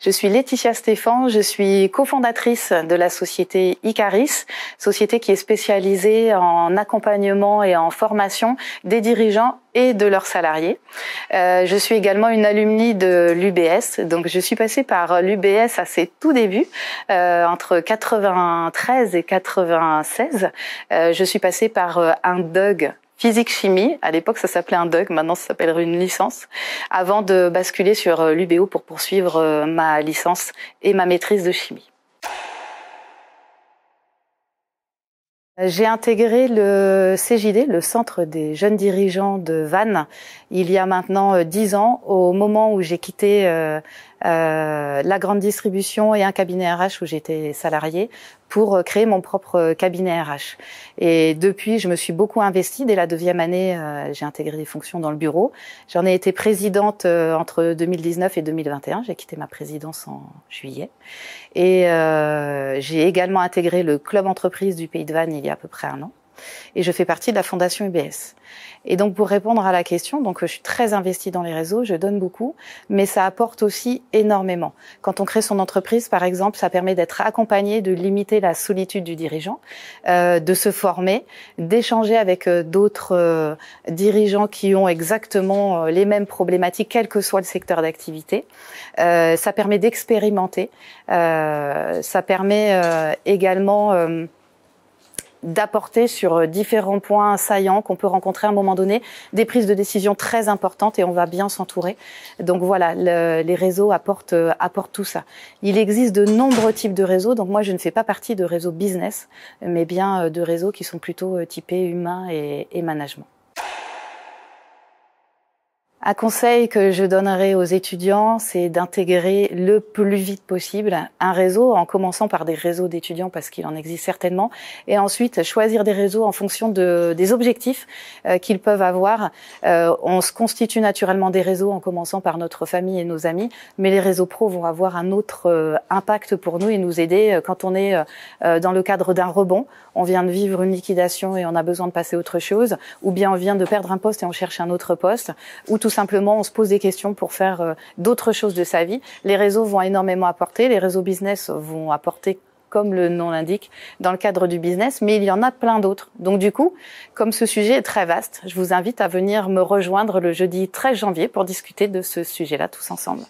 Je suis Laetitia Stéphan, je suis cofondatrice de la société Icaris, société qui est spécialisée en accompagnement et en formation des dirigeants et de leurs salariés. Je suis également une alumni de l'UBS, donc je suis passée par l'UBS à ses tout débuts, entre 93 et 96. Je suis passée par un DUG, physique-chimie, à l'époque ça s'appelait un DUG, maintenant ça s'appelle une licence, avant de basculer sur l'UBO pour poursuivre ma licence et ma maîtrise de chimie. J'ai intégré le CJD, le Centre des jeunes dirigeants de Vannes, il y a maintenant 10 ans, au moment où j'ai quitté la grande distribution et un cabinet RH où j'étais salariée pour créer mon propre cabinet RH. Et depuis, je me suis beaucoup investie. Dès la 2e année, j'ai intégré des fonctions dans le bureau. J'en ai été présidente entre 2019 et 2021. J'ai quitté ma présidence en juillet. Et j'ai également intégré le club entreprise du Pays de Vannes il y a à peu près 1 an. Et je fais partie de la fondation UBS. Et donc pour répondre à la question, donc je suis très investie dans les réseaux, je donne beaucoup, mais ça apporte aussi énormément. Quand on crée son entreprise, par exemple, ça permet d'être accompagné, de limiter la solitude du dirigeant, de se former, d'échanger avec d'autres dirigeants qui ont exactement les mêmes problématiques, quel que soit le secteur d'activité. Ça permet d'expérimenter, ça permet également d'apporter sur différents points saillants qu'on peut rencontrer à un moment donné, des prises de décision très importantes et on va bien s'entourer. Donc voilà, les réseaux apportent tout ça. Il existe de nombreux types de réseaux, donc moi je ne fais pas partie de réseaux business, mais bien de réseaux qui sont plutôt typés humain et management. Un conseil que je donnerai aux étudiants, c'est d'intégrer le plus vite possible un réseau, en commençant par des réseaux d'étudiants parce qu'il en existe certainement, et ensuite choisir des réseaux en fonction des objectifs qu'ils peuvent avoir. On se constitue naturellement des réseaux en commençant par notre famille et nos amis, mais les réseaux pros vont avoir un autre impact pour nous et nous aider quand on est dans le cadre d'un rebond. On vient de vivre une liquidation et on a besoin de passer à autre chose, ou bien on vient de perdre un poste et on cherche un autre poste, ou tout simplement on se pose des questions pour faire d'autres choses de sa vie. Les réseaux vont énormément apporter, les réseaux business vont apporter comme le nom l'indique, dans le cadre du business, mais il y en a plein d'autres. Donc du coup, comme ce sujet est très vaste, je vous invite à venir me rejoindre le jeudi 13 janvier pour discuter de ce sujet-là tous ensemble.